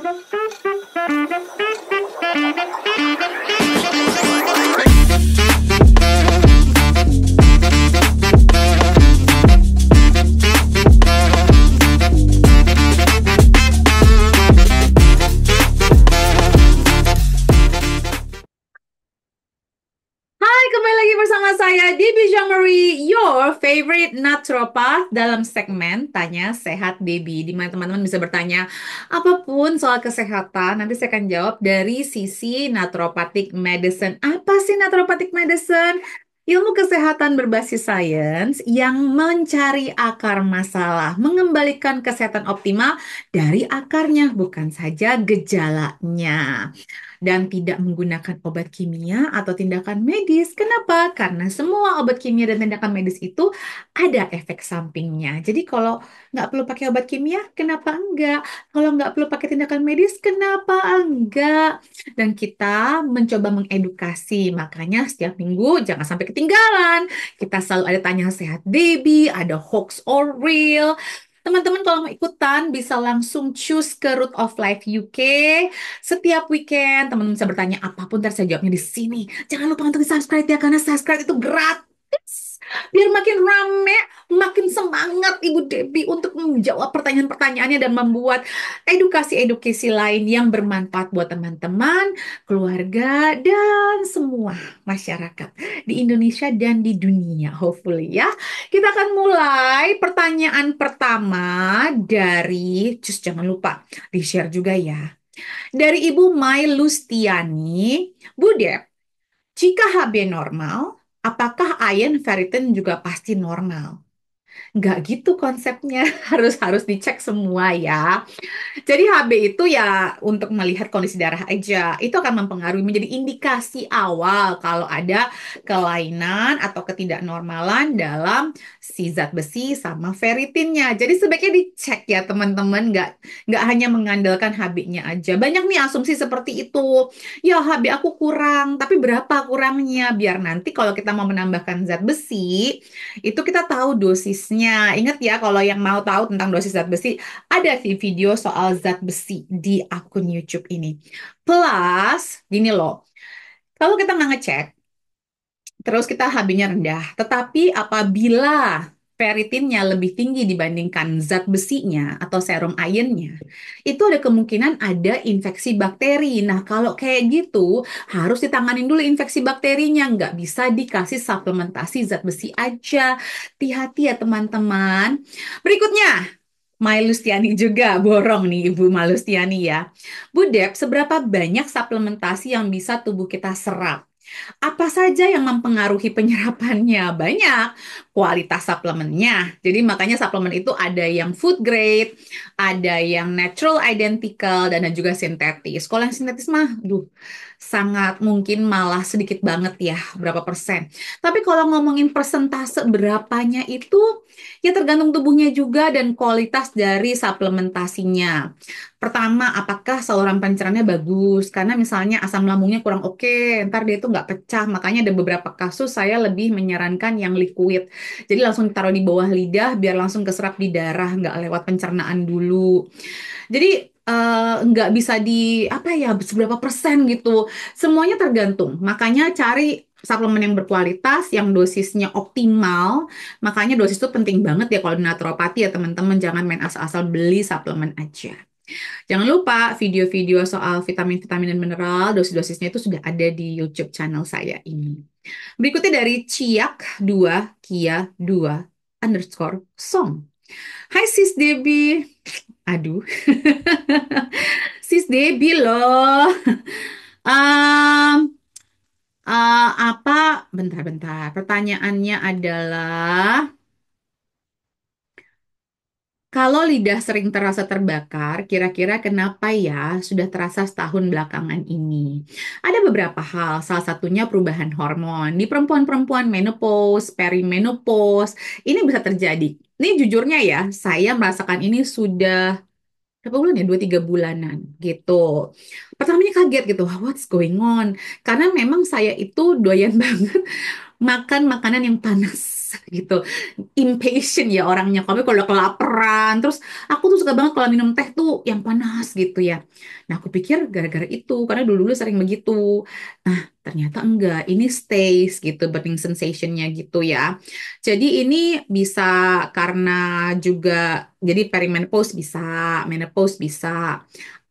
Hai, kembali lagi bersama saya Debbie Jamari, your favorite naturopath dalam segmen Tanya Sehat Debbie, di mana teman-teman bisa bertanya apapun soal kesehatan. Nanti saya akan jawab dari sisi naturopathic medicine. Apa sih naturopathic medicine? Ilmu kesehatan berbasis sains yang mencari akar masalah, mengembalikan kesehatan optimal dari akarnya, bukan saja gejalanya, dan tidak menggunakan obat kimia atau tindakan medis. Kenapa? Karena semua obat kimia dan tindakan medis itu ada efek sampingnya. Jadi kalau nggak perlu pakai obat kimia, kenapa enggak? Kalau nggak perlu pakai tindakan medis, kenapa enggak? Dan kita mencoba mengedukasi, makanya setiap minggu jangan sampai ketinggalan. Kita selalu ada tanya sehat Debbie, ada hoax or real. Teman-teman kalau mau ikutan bisa langsung choose ke Root of Life UK. Setiap weekend teman-teman bisa bertanya apapun, ntar saya jawabnya di sini. Jangan lupa untuk di-subscribe ya, karena subscribe itu gratis. Biar makin rame, makin semangat Ibu Debbie untuk menjawab pertanyaan-pertanyaannya dan membuat edukasi-edukasi lain yang bermanfaat buat teman-teman, keluarga, dan semua masyarakat di Indonesia dan di dunia, hopefully ya. Kita akan mulai pertanyaan pertama dari, cus jangan lupa di-share juga ya. Dari Ibu Mai Lustiani, Bu Dep, jika HB normal, apakah iron ferritin juga pasti normal? Nggak gitu konsepnya, harus harus dicek semua ya. Jadi HB itu ya untuk melihat kondisi darah aja. Itu akan mempengaruhi, menjadi indikasi awal kalau ada kelainan atau ketidaknormalan dalam si zat besi sama ferritinnya. Jadi sebaiknya dicek ya teman-teman, nggak hanya mengandalkan HB-nya aja. Banyak nih asumsi seperti itu. Ya HB aku kurang, tapi berapa kurangnya? Biar nanti kalau kita mau menambahkan zat besi, itu kita tahu dosisnya. Ingat ya, kalau yang mau tahu tentang dosis zat besi, ada sih video soal zat besi di akun YouTube ini. Plus, gini loh, kalau kita nggak ngecek, terus kita HB-nya rendah, tetapi apabila ferritinnya lebih tinggi dibandingkan zat besinya atau serum ironnya, itu ada kemungkinan ada infeksi bakteri. Nah, kalau kayak gitu, harus ditanganin dulu infeksi bakterinya. Nggak bisa dikasih suplementasi zat besi aja. Hati-hati ya teman-teman. Berikutnya, Lustiani juga borong nih Ibu Lustiani ya. Bu Dep, seberapa banyak suplementasi yang bisa tubuh kita serap? Apa saja yang mempengaruhi penyerapannya? Banyak. Kualitas suplemennya. Jadi makanya suplemen itu ada yang food grade, ada yang natural identical, dan ada juga sintetis. Kalau yang sintetis mah, sangat mungkin malah sedikit banget ya, berapa persen. Tapi kalau ngomongin persentase berapanya itu, ya tergantung tubuhnya juga dan kualitas dari suplementasinya. Pertama, apakah saluran pencernanya bagus? Karena misalnya asam lambungnya kurang oke, ntar dia itu nggak pecah. Makanya ada beberapa kasus saya lebih menyarankan yang liquid. Jadi langsung taruh di bawah lidah biar langsung keserap di darah, nggak lewat pencernaan dulu. Jadi nggak bisa di apa ya seberapa persen gitu. Semuanya tergantung. Makanya cari suplemen yang berkualitas, yang dosisnya optimal. Makanya dosis itu penting banget ya kalau di naturopati ya teman-teman. Jangan main asal-asal beli suplemen aja. Jangan lupa video-video soal vitamin-vitamin dan mineral, dosis-dosisnya itu sudah ada di YouTube channel saya ini. Berikutnya dari Ciak2 Kia 2 underscore song. Hai Sis Debbie. Aduh. Sis Debbie loh. Um, apa? Bentar-bentar. Pertanyaannya adalah, kalau lidah sering terasa terbakar, kira-kira kenapa ya sudah terasa setahun belakangan ini? Ada beberapa hal, salah satunya perubahan hormon. Di perempuan-perempuan menopause, perimenopause, ini bisa terjadi. Ini jujurnya ya, saya merasakan ini sudah berapa bulan ya? 2-3 bulanan gitu. Pertamanya kaget gitu, what's going on? Karena memang saya itu doyan banget makan makanan yang panas. gitu, impatient ya orangnya. Kami kalau udah kelaparan, terus aku tuh suka banget kalau minum teh tuh yang panas gitu ya. Nah, aku pikir gara-gara itu, karena dulu-dulu sering begitu. Nah, ternyata enggak. Ini stays gitu, burning sensationnya gitu ya. Jadi ini bisa karena juga, jadi perimenopause bisa, menopause bisa,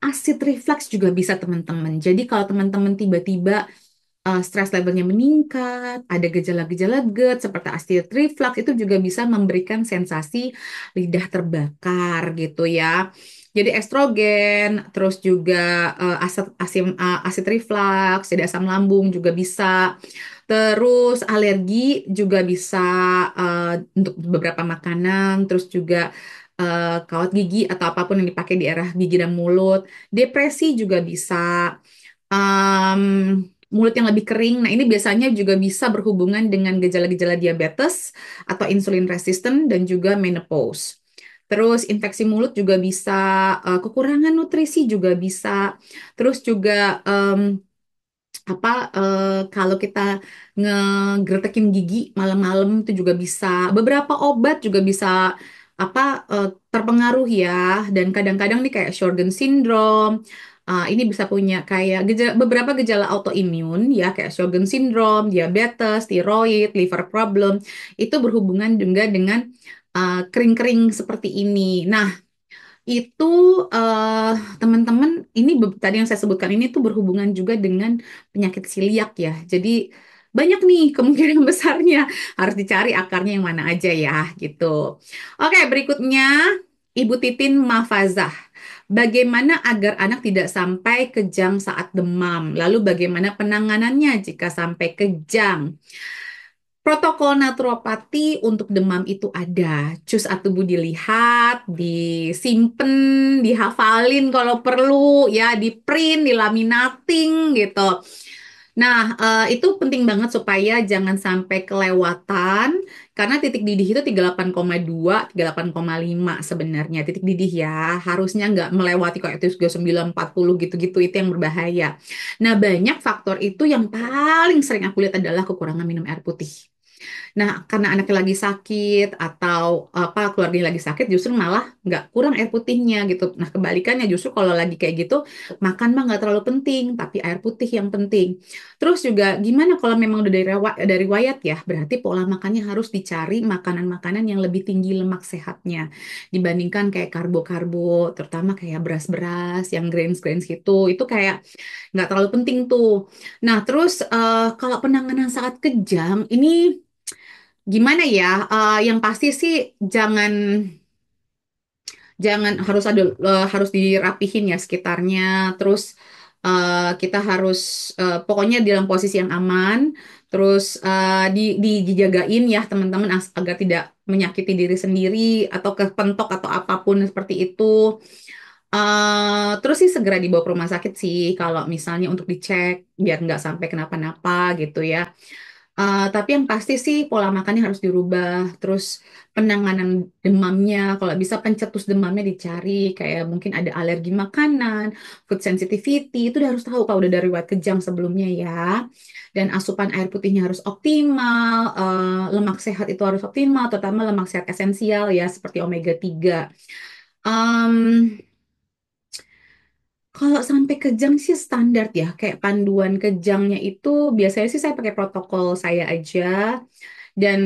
acid reflux juga bisa teman-teman. Jadi kalau teman-teman tiba-tiba stres levelnya meningkat, ada gejala-gejala GERD seperti acid reflux itu juga bisa memberikan sensasi lidah terbakar gitu ya. Jadi estrogen, terus juga acid reflux, jadi asam lambung juga bisa. Terus alergi juga bisa untuk beberapa makanan, terus juga kawat gigi atau apapun yang dipakai di arah gigi dan mulut. Depresi juga bisa. Em, Mulut yang lebih kering. Nah, ini biasanya juga bisa berhubungan dengan gejala-gejala diabetes atau insulin resistant dan juga menopause. Terus infeksi mulut juga bisa, kekurangan nutrisi juga bisa. Terus juga apa kalau kita ngegertekin gigi malam-malam itu juga bisa. Beberapa obat juga bisa apa terpengaruh ya. Dan kadang-kadang nih kayak Sjogren syndrome. Ini bisa punya kayak beberapa gejala autoimun ya kayak Sjogren syndrome, diabetes, tiroid, liver problem itu berhubungan juga dengan kering-kering seperti ini. Nah, itu eh, teman-teman ini tadi yang saya sebutkan ini tuh berhubungan juga dengan penyakit celiak ya. Jadi banyak nih kemungkinan besarnya harus dicari akarnya yang mana aja ya gitu. Oke, berikutnya Ibu Titin Mafazah. Bagaimana agar anak tidak sampai kejang saat demam? Lalu bagaimana penanganannya jika sampai kejang? Protokol naturopati untuk demam itu ada. Cus atubu dilihat, disimpan, dihafalin kalau perlu, ya, di print, dilaminating gitu. Nah, itu penting banget supaya jangan sampai kelewatan, karena titik didih itu 38,2, 38,5 sebenarnya. Titik didih ya, harusnya nggak melewati kayak itu 39, 40 gitu-gitu, itu yang berbahaya. Nah, banyak faktor itu yang paling sering aku lihat adalah kekurangan minum air putih. Nah, karena anaknya lagi sakit atau apa keluarganya lagi sakit, justru malah nggak kurang air putihnya gitu. Nah, kebalikannya justru kalau lagi kayak gitu, makan mah nggak terlalu penting, tapi air putih yang penting. Terus juga gimana kalau memang udah dari riwayat ya, berarti pola makannya harus dicari makanan-makanan yang lebih tinggi lemak sehatnya dibandingkan kayak karbo-karbo, terutama kayak beras-beras, yang grains-grains gitu. Itu kayak nggak terlalu penting tuh. Nah, terus kalau penanganan saat kejang ini gimana ya? Yang pasti sih jangan jangan harus ada harus dirapihin ya sekitarnya. Terus kita harus pokoknya dalam posisi yang aman. Terus dijagain ya teman-teman agar tidak menyakiti diri sendiri atau kepentok atau apapun seperti itu. Terus sih segera dibawa ke rumah sakit sih kalau misalnya untuk dicek biar nggak sampai kenapa-napa gitu ya. Tapi yang pasti sih pola makannya harus dirubah. Terus penanganan demamnya, kalau bisa pencetus demamnya dicari. Kayak mungkin ada alergi makanan, food sensitivity, itu udah harus tahu kalau udah dari riwayat kejang sebelumnya ya. Dan asupan air putihnya harus optimal, lemak sehat itu harus optimal, terutama lemak sehat esensial ya, seperti omega 3. Em, Kalau sampai kejang sih standar ya, kayak panduan kejangnya itu biasanya sih saya pakai protokol saya aja. Dan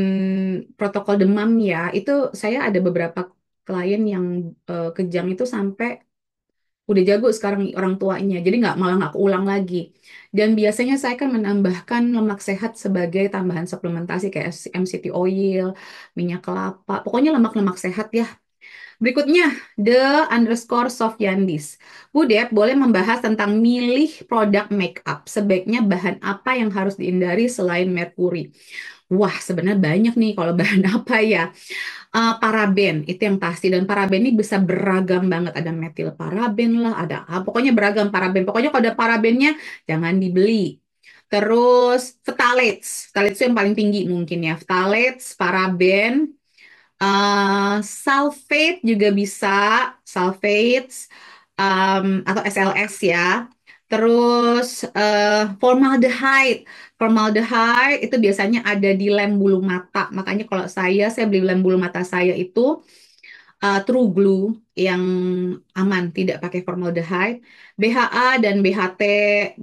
protokol demam ya, itu saya ada beberapa klien yang kejang itu sampai udah jago sekarang orang tuanya. Jadi nggak keulang lagi. Dan biasanya saya kan menambahkan lemak sehat sebagai tambahan suplementasi kayak MCT oil, minyak kelapa. Pokoknya lemak-lemak sehat ya. Berikutnya, _Sofyandis. Bu Dep, boleh membahas tentang milih produk make up. Sebaiknya bahan apa yang harus dihindari selain merkuri? Wah, sebenarnya banyak nih kalau bahan apa ya. Paraben, itu yang pasti. Dan paraben ini bisa beragam banget. Ada metil paraben lah, ada pokoknya beragam paraben. Pokoknya kalau ada parabennya, jangan dibeli. Terus, phthalates. Phthalates itu yang paling tinggi mungkin ya. Phthalates, paraben, sulfate juga bisa, sulfates atau SLS ya. Terus formaldehyde. Formaldehyde itu biasanya ada di lem bulu mata. Makanya kalau saya beli lem bulu mata saya itu True Glue yang aman, tidak pakai formaldehyde. BHA dan BHT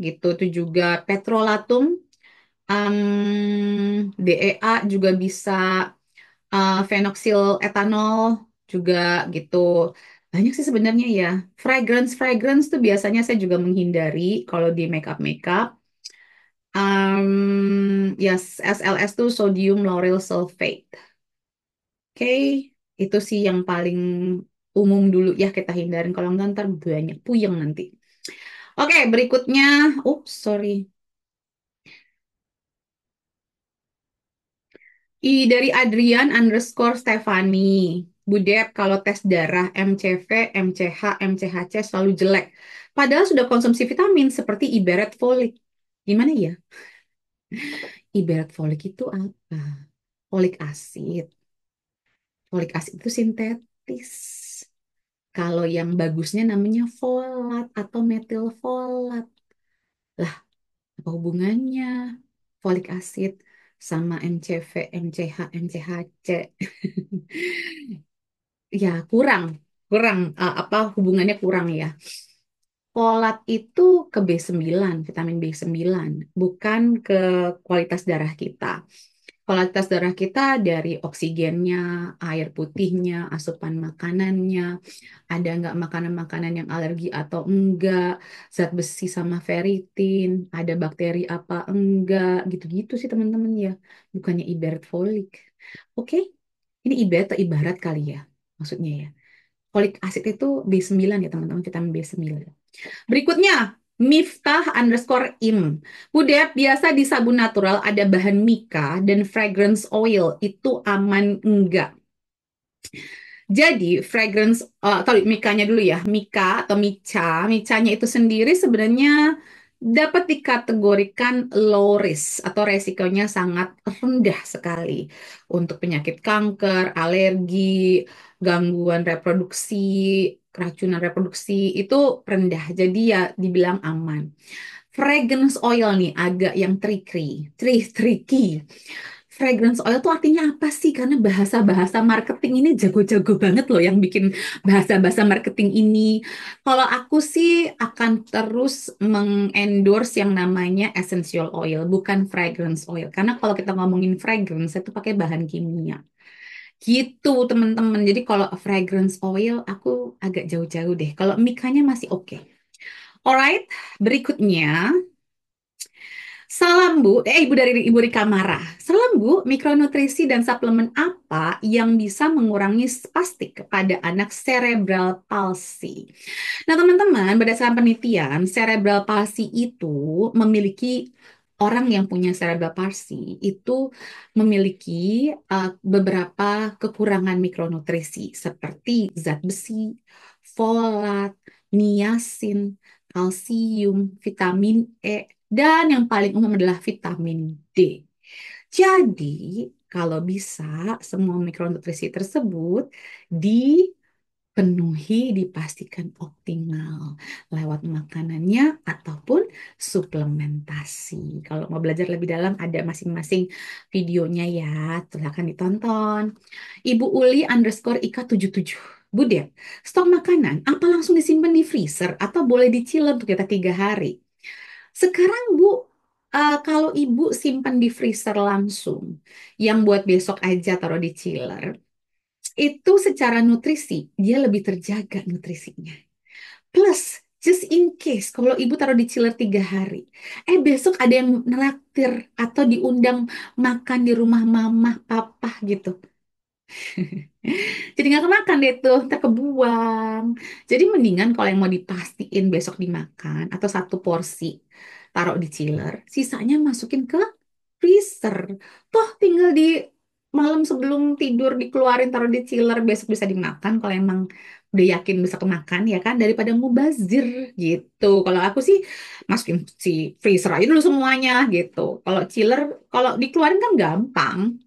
gitu, itu juga petrolatum, DEA juga bisa, phenoxyl etanol juga gitu. Banyak sih sebenarnya ya. Fragrance tuh biasanya saya juga menghindari kalau di makeup. Yes, SLS tuh sodium lauryl sulfate. Oke, itu sih yang paling umum dulu ya kita hindarin. Kalau enggak ntar banyak puyeng nanti. Oke, berikutnya. Sorry. Dari Adrian underscore Stefani. Budep, kalau tes darah MCV, MCH, MCHC selalu jelek. Padahal sudah konsumsi vitamin seperti ibarat folik. Gimana ya? Ibarat folik itu apa? Folik asid. Folik asid itu sintetis. Kalau yang bagusnya namanya folat atau metil folat. Lah, apa hubungannya folik asid sama MCV, MCH, MCHC? Ya, kurang apa hubungannya kurang ya. Folat itu ke B9, vitamin B9, bukan ke kualitas darah kita. Kualitas darah kita dari oksigennya, air putihnya, asupan makanannya, ada nggak makanan-makanan yang alergi atau enggak, zat besi sama ferritin, ada bakteri apa enggak, gitu-gitu sih teman-teman ya. Bukannya ibarat folik. Oke, ini ibarat atau ibarat kali ya maksudnya ya. Folik asid itu B9 ya teman-teman, vitamin B9. Berikutnya, Miftah underscore im. Budep, biasa di sabun natural ada bahan mica dan fragrance oil. Itu aman enggak? Jadi, fragrance, sorry, mikanya dulu ya. Mica atau mica. Micanya itu sendiri sebenarnya dapat dikategorikan low risk atau resikonya sangat rendah sekali untuk penyakit kanker, alergi, gangguan reproduksi, keracunan reproduksi itu rendah. Jadi ya dibilang aman. Fragrance oil nih agak yang tricky. Fragrance oil tuh artinya apa sih? Karena bahasa-bahasa marketing ini jago-jago banget loh yang bikin bahasa-bahasa marketing ini. Kalau aku sih akan terus mengendorse yang namanya essential oil, bukan fragrance oil. Karena kalau kita ngomongin fragrance, itu pakai bahan kimia. Gitu, teman-teman. Jadi kalau fragrance oil, aku agak jauh-jauh deh. Kalau mikanya masih oke. Alright, berikutnya. Salam Bu, Ibu dari Ibu Rika Mara. Salam Bu, mikronutrisi dan suplemen apa yang bisa mengurangi spastik pada anak cerebral palsy? Nah, teman-teman, berdasarkan penelitian, cerebral palsy itu memiliki orang yang punya cerebral palsy itu memiliki beberapa kekurangan mikronutrisi seperti zat besi, folat, niacin, kalsium, vitamin E, dan yang paling umum adalah vitamin D. Jadi, kalau bisa semua mikronutrisi tersebut dipenuhi, dipastikan optimal lewat makanannya ataupun suplementasi. Kalau mau belajar lebih dalam ada masing-masing videonya ya, silahkan ditonton. Ibu Uli underscore Ika 77. Bude, stok makanan apa langsung disimpan di freezer atau boleh dicilem untuk kita 3 hari? Sekarang Bu, kalau Ibu simpan di freezer langsung, yang buat besok aja taruh di chiller, itu secara nutrisi dia lebih terjaga nutrisinya. Plus, just in case kalau ibu taruh di chiller 3 hari, besok ada yang neraktir atau diundang makan di rumah mama, papa gitu. Jadi nggak kemakan deh tuh, ntar kebuang. Jadi mendingan kalau yang mau dipastiin besok dimakan atau satu porsi taruh di chiller, sisanya masukin ke freezer. Toh tinggal di malam sebelum tidur dikeluarin taruh di chiller besok bisa dimakan kalau emang udah yakin bisa kemakan ya kan daripada mubazir gitu. Kalau aku sih masukin si freezer aja dulu semuanya gitu. Kalau chiller kalau dikeluarin kan gampang.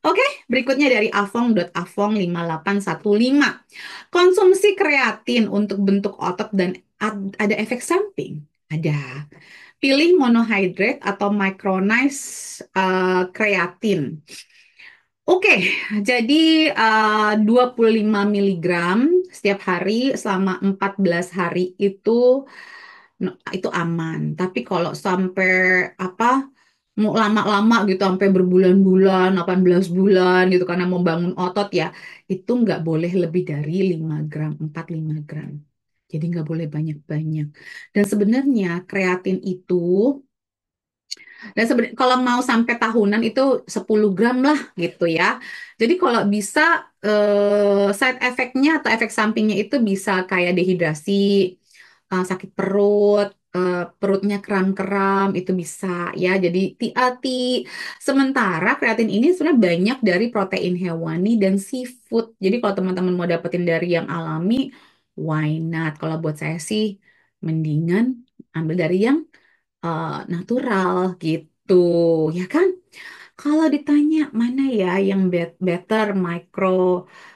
Oke, berikutnya dari avong.avong5815. Konsumsi kreatin untuk bentuk otot dan ada efek samping. Ada. Pilih monohydrate atau micronized kreatin. Oke, jadi 25 miligram setiap hari selama 14 hari itu itu aman. Tapi kalau sampai apa mau lama-lama gitu sampai berbulan-bulan, 18 bulan gitu karena mau bangun otot ya, itu nggak boleh lebih dari 5 gram, 4-5 gram. Jadi nggak boleh banyak-banyak. Dan sebenarnya kreatin itu dan sebenarnya kalau mau sampai tahunan itu 10 gram lah gitu ya. Jadi kalau bisa side effect-nya atau efek sampingnya itu bisa kayak dehidrasi, sakit perut, perutnya kram-kram itu bisa ya. Jadi hati-hati. Sementara kreatin ini sebenarnya banyak dari protein hewani dan seafood. Jadi kalau teman-teman mau dapetin dari yang alami, why not? Kalau buat saya sih mendingan ambil dari yang natural gitu, ya kan? Kalau ditanya mana ya yang better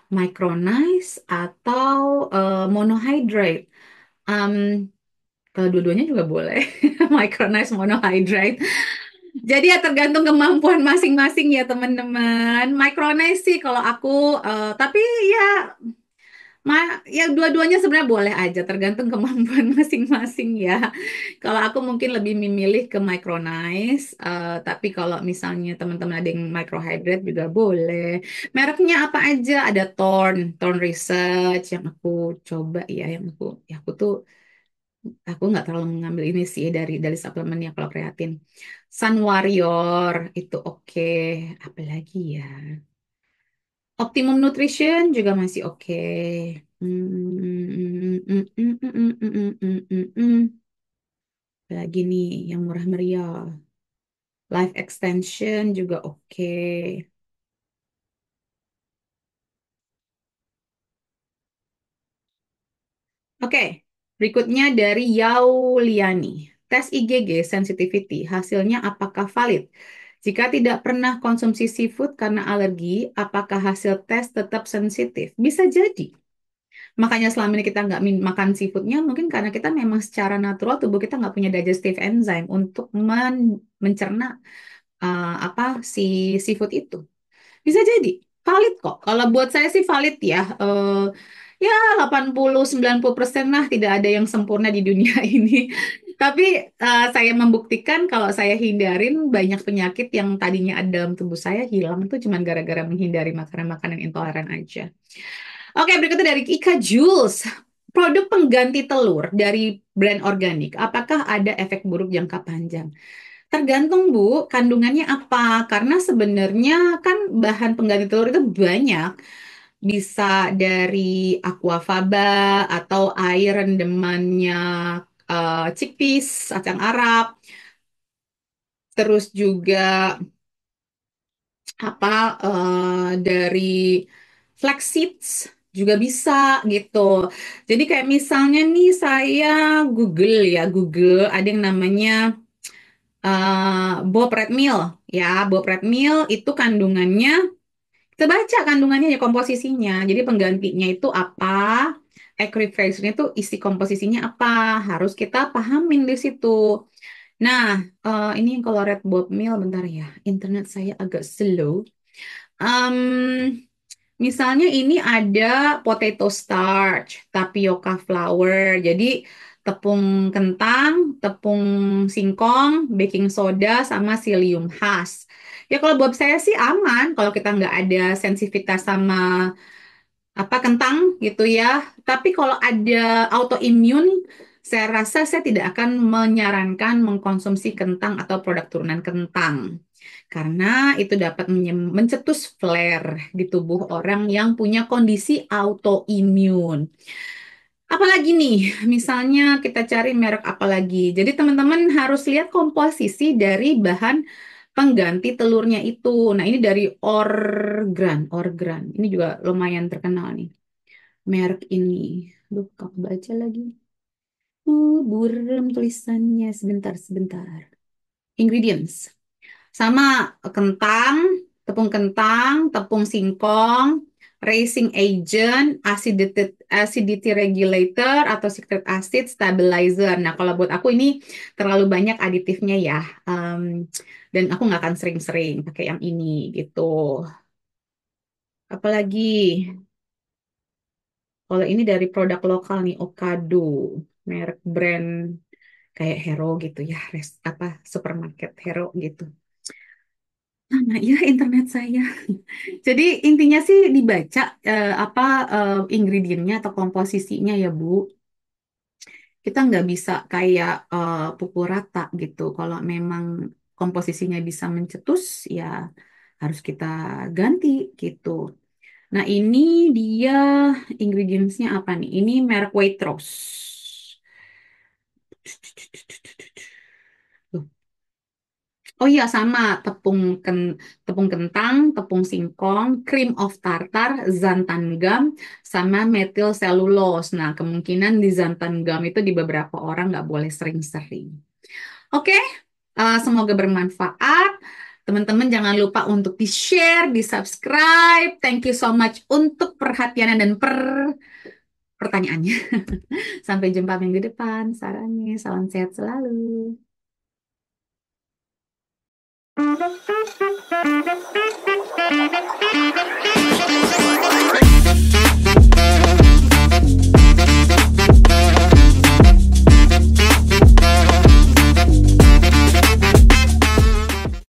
micronize atau monohydrate, um, kalau dua-duanya juga boleh, micronize monohydrate. Jadi ya tergantung kemampuan masing-masing ya teman-teman. Micronize sih kalau aku, tapi ya ya dua-duanya sebenarnya boleh aja, tergantung kemampuan masing-masing ya. Kalau aku mungkin lebih memilih ke micronize, tapi kalau misalnya teman-teman ada yang microhydrate juga boleh. Mereknya apa aja? Ada Thorne Research yang aku coba ya, aku tuh aku nggak terlalu mengambil ini sih dari suplemen ya kalau kreatin. Sun Warrior itu oke. Apalagi ya? Optimum Nutrition juga masih oke. Lagi nih yang murah meriah. Life Extension juga oke. Oke, berikutnya dari Yauliani. Tes IgG sensitivity, hasilnya apakah valid? Jika tidak pernah konsumsi seafood karena alergi, apakah hasil tes tetap sensitif? Bisa jadi. Makanya selama ini kita nggak makan seafoodnya, mungkin karena kita memang secara natural tubuh kita nggak punya digestive enzyme untuk mencerna apa si seafood itu. Bisa jadi valid kok. Kalau buat saya sih valid ya. Ya 80-90% lah tidak ada yang sempurna di dunia ini. Tapi saya membuktikan kalau saya hindarin banyak penyakit yang tadinya ada dalam tubuh saya hilang itu cuma gara-gara menghindari makanan-makanan intoleran aja. Oke, berikutnya dari Ika Jules. Produk pengganti telur dari brand organik, apakah ada efek buruk jangka panjang? Tergantung Bu, kandungannya apa? Karena sebenarnya kan bahan pengganti telur itu banyak. Bisa dari aquafaba atau air rendemannya chickpeas, kacang Arab. Terus juga apa dari flax seeds juga bisa gitu. Jadi kayak misalnya nih saya Google ya, Google ada yang namanya Bob Red Mill ya, Bob Red Mill itu kandungannya kita baca kandungannya ya komposisinya. Jadi penggantinya itu apa? Equilibriumnya itu isi komposisinya apa? Harus kita pahamin di situ. Nah, ini yang kalau Red Bob Mill bentar ya. Internet saya agak slow. Em, Misalnya ini ada potato starch, tapioca flour. Jadi tepung kentang, tepung singkong, baking soda, sama psyllium husk. Ya kalau buat saya sih aman kalau kita nggak ada sensitivitas sama apa kentang gitu ya. Tapi kalau ada autoimun, saya rasa saya tidak akan menyarankan mengkonsumsi kentang atau produk turunan kentang. Karena itu dapat mencetus flare di tubuh orang yang punya kondisi autoimun. Apalagi nih, misalnya kita cari merek apa lagi. Jadi teman-teman harus lihat komposisi dari bahan pengganti telurnya itu. Nah, ini dari Orgran, Orgran. Ini juga lumayan terkenal nih. Merek ini. Duh, kok baca lagi. Buram tulisannya. Sebentar, sebentar. Ingredients. Sama kentang, tepung singkong, racing agent, acidity regulator, atau citric acid stabilizer. Nah, kalau buat aku ini terlalu banyak aditifnya ya. Em, dan aku nggak akan sering-sering pakai yang ini gitu. Apalagi kalau ini dari produk lokal nih, Okado, merek brand kayak Hero gitu ya, apa supermarket Hero gitu. Nah, ya internet saya. Jadi intinya sih dibaca apa ingredientnya atau komposisinya ya Bu. Kita nggak bisa kayak pukul rata gitu. Kalau memang komposisinya bisa mencetus, ya harus kita ganti gitu. Nah ini dia ingredientsnya apa nih? Ini merek Waitrose. Oh iya sama tepung kentang, tepung singkong, cream of tartar, xanthan gum, sama methyl cellulose. Nah kemungkinan di xanthan gum itu di beberapa orang nggak boleh sering-sering. Oke, semoga bermanfaat. Teman-teman jangan lupa untuk di-share, di-subscribe. Thank you so much untuk perhatiannya dan pertanyaannya. Sampai jumpa minggu depan. Sarannya, salam sehat selalu.